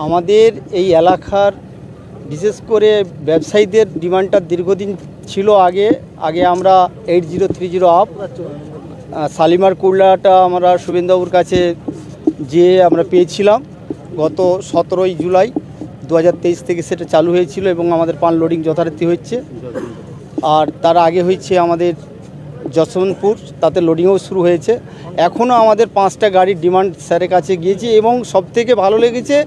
আমাদের এই এলাকার বিশেষ করে ব্যবসায়ীদের ডিমান্ডটা দীর্ঘদিন ছিল। আগে আমরা 8030 আপ শালিমার কুল্লাটা আমরা শুভেন্দুবাবুর কাছে যে আমরা পেয়েছিলাম গত 17ই জুলাই 2023 থেকে সেটা চালু হয়েছিল এবং আমাদের পান লোডিং যথারীতি হচ্ছে। আর তার আগে হয়েছে আমাদের যশবন্তপুর, তাতে লোডিংও শুরু হয়েছে। এখনও আমাদের 5টা গাড়ির ডিমান্ড স্যারের কাছে গিয়েছে এবং সবথেকে ভালো লেগেছে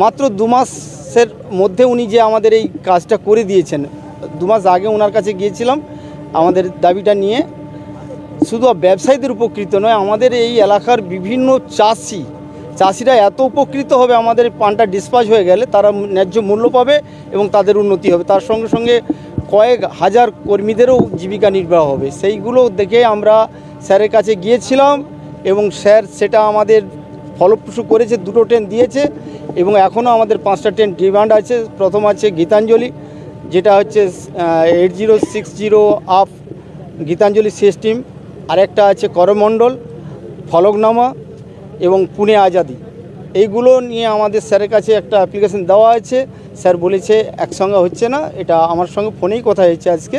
মাত্র 2 মাসের মধ্যে উনি যে আমাদের এই কাজটা করে দিয়েছেন। 2 মাস আগে ওনার কাছে গিয়েছিলাম আমাদের দাবিটা নিয়ে। শুধু ব্যবসায়ীদের উপকৃত নয়, আমাদের এই এলাকার বিভিন্ন চাষিরা এত উপকৃত হবে আমাদের পানটা ডিসপাচ হয়ে গেলে, তারা ন্যায্য মূল্য পাবে এবং তাদের উন্নতি হবে। তার সঙ্গে সঙ্গে কয়েক হাজার কর্মীদেরও জীবিকা নির্বাহ হবে। সেইগুলো দেখে আমরা স্যারের কাছে গিয়েছিলাম এবং স্যার সেটা আমাদের ফলপ্রসূ করেছে। 2টো ট্রেন দিয়েছে এবং এখনও আমাদের 5টা ট্রেন ডিমান্ড আছে। প্রথম আছে গীতাঞ্জলি, যেটা হচ্ছে 8060 আপ গীতাঞ্জলি শেষ টিম। আরেকটা আছে করমণ্ডল, ফলকনামা এবং পুনে আজাদি। এইগুলো নিয়ে আমাদের স্যারের কাছে একটা অ্যাপ্লিকেশন দেওয়া আছে। স্যার বলেছে একসঙ্গে হচ্ছে না, এটা আমার সঙ্গে ফোনেই কথা হয়েছে আজকে,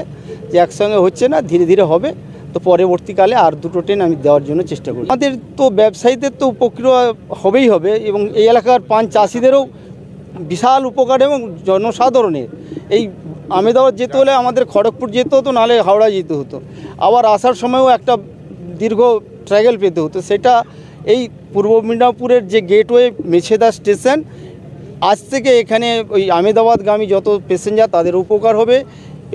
যে একসঙ্গে হচ্ছে না, ধীরে ধীরে হবে। তো পরবর্তীকালে আর 2টো ট্রেন আমি দেওয়ার জন্য চেষ্টা করি। আমাদের তো ব্যবসায়ীদের তো উপকৃত হবেই হবে এবং এই এলাকার পান চাষিদেরও বিশাল উপকার এবং জনসাধারণের। এই আমেদাবাদ যেতে হলে আমাদের খড়গপুর যেতে হতো, নাহলে হাওড়া যেতে হতো। আবার আসার সময়ও একটা দীর্ঘ ট্র্যাভেল পেতে হতো। সেটা এই পূর্ব মিদনাপুরের যে গেটওয়ে মেছেদা স্টেশন, আজ থেকে এখানে ওই আমেদাবাদগামী যত প্যাসেঞ্জার তাদের উপকার হবে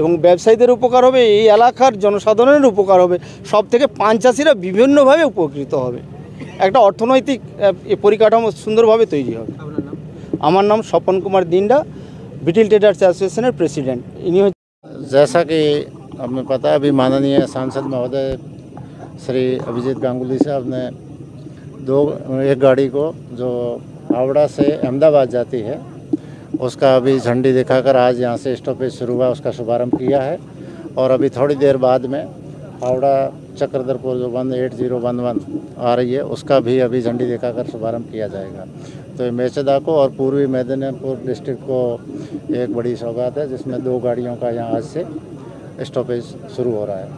এবং ব্যবসায়ীদের উপকার হবে, এই এলাকার জনসাধারণের উপকার হবে। সব থেকে পান চাষিরা বিভিন্নভাবে উপকৃত হবে। একটা অর্থনৈতিক পরিকাঠামো সুন্দরভাবে তৈরি হবে। আমার নাম Swapan Kumar Dinda, betel traders association president. इन्हीं जैसा कि हमें पता है, अभी माननीय सांसद महोदय श्री अभिजीत गांगुली साहब ने एक गाड़ी को जो हावड़ा से अहमदाबाद जाती है उसका अभी झंडी दिखाकर आज यहाँ से स्टॉपेज शुरू हुआ, उसका शुभारंभ किया है। और अभी थोड़ी देर बाद में हावड़ा चक्रधरपुर जो 18011 आ रही है उसका भी अभी झंडी दिखाकर शुभारंभ किया जाएगा। तो ये मेचेदा को और पूर्वी मेदिनीपुर डिस्ट्रिक्ट को एक बड़ी सौगात है, जिसमें 2 गाड़ियों का यहाँ आज से स्टॉपेज शुरू हो रहा है।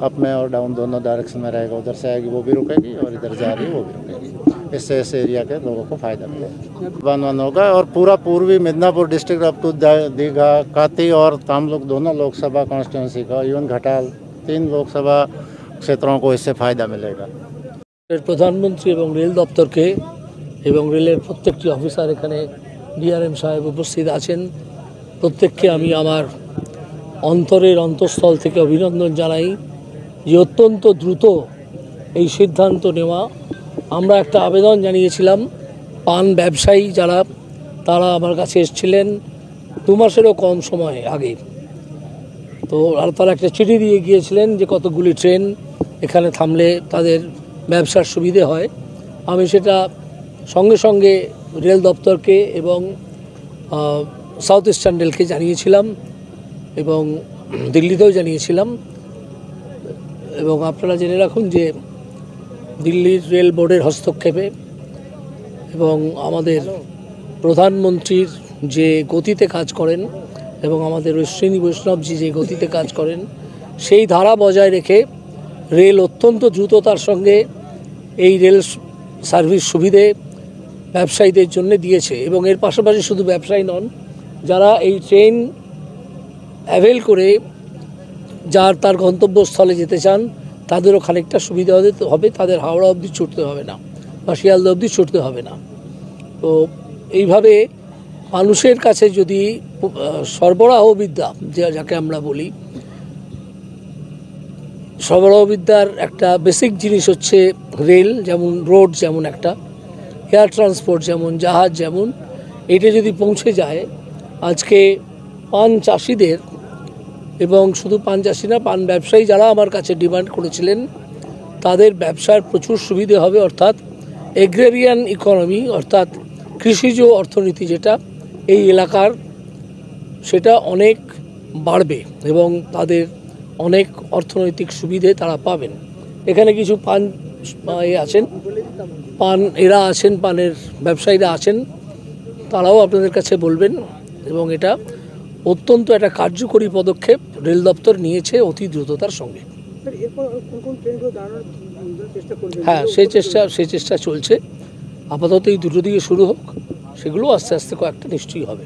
अप में और डाउन दोनों डायरेक्शन में रहेगा। उधर से आएगी वो भी रुकेगी और इधर जा रही है वो भी रुकेगी। इससे इस एरिया के लोगों को फ़ायदा मिलेगा, वन होगा। और पूरा पूर्वी Midnapore district up to Digha, Kanthi और तामलुक दोनों लोकसभा कॉन्स्टिट्यूंसी का, इवन घटाल 3 लोकसभा क्षेत्रों को इससे फ़ायदा मिलेगा। प्रधानमंत्री এবং রেল দপ্তরকে এবং রেলের প্রত্যেকটি অফিসার, এখানে ডিআরএম সাহেব উপস্থিত আছেন, প্রত্যেককে আমি আমার অন্তরের অন্তঃস্থল থেকে অভিনন্দন জানাই যে অত্যন্ত দ্রুত এই সিদ্ধান্ত নেওয়া। আমরা একটা আবেদন জানিয়েছিলাম, পান ব্যবসায়ী যারা, তারা আমার কাছে এসেছিলেন 2 মাসেরও কম সময় আগে। তো আর তারা একটা চিঠি দিয়ে গিয়েছিলেন যে কতগুলি ট্রেন এখানে থামলে তাদের ব্যবসার সুবিধে হয়। আমি সেটা সঙ্গে সঙ্গে রেল দপ্তরকে এবং সাউথ ইস্টার্ন রেলকে জানিয়েছিলাম এবং দিল্লিতেও জানিয়েছিলাম। এবং আপনারা জেনে রাখুন যে দিল্লির রেল বোর্ডের হস্তক্ষেপে এবং আমাদের প্রধানমন্ত্রীর যে গতিতে কাজ করেন এবং আমাদের অশ্বিনী বৈষ্ণবজি যে গতিতে কাজ করেন, সেই ধারা বজায় রেখে রেল অত্যন্ত দ্রুততার সঙ্গে এই রেল সার্ভিস সুবিধে ব্যবসায়ীদের জন্য দিয়েছে। এবং এর পাশাপাশি শুধু ব্যবসায়ী নন, যারা এই ট্রেন অ্যাভেল করে যার তার গন্তব্যস্থলে যেতে চান তাদেরও খানিকটা সুবিধা হবে। তাদের হাওড়া অবধি ছুটতে হবে না বা শিয়ালদা অবধি ছুটতে হবে না। তো এইভাবে মানুষের কাছে যদি সরবরাহবিদ্যা, যাকে আমরা বলি, সরবরাহবিদ্যার একটা বেসিক জিনিস হচ্ছে রেল, যেমন রোড, যেমন একটা এয়ার ট্রান্সপোর্ট, যেমন জাহাজ, যেমন এটা যদি পৌঁছে যায়, আজকে পান চাষিদের এবং শুধু পান চাষি না, পান ব্যবসায়ী যারা আমার কাছে ডিমান্ড করেছিলেন তাদের ব্যবসার প্রচুর সুবিধে হবে। অর্থাৎ এগ্রেরিয়ান ইকোনমি, অর্থাৎ কৃষিজ অর্থনীতি যেটা এই এলাকার, সেটা অনেক বাড়বে এবং তাদের অনেক অর্থনৈতিক সুবিধে তারা পাবেন। এখানে কিছু পান আছেন, পানের ব্যবসায়ীরা আছেন, তারাও আপনাদের কাছে বলবেন, এবং এটা অত্যন্ত একটা কার্যকরী পদক্ষেপ রেল দপ্তর নিয়েছে অতি দ্রুততার সঙ্গে। হ্যাঁ, সেই চেষ্টা চলছে। আপাতত এই দুটো দিকে শুরু হোক, সেগুলো আস্তে আস্তে কয়েকটা নিশ্চয়ই হবে।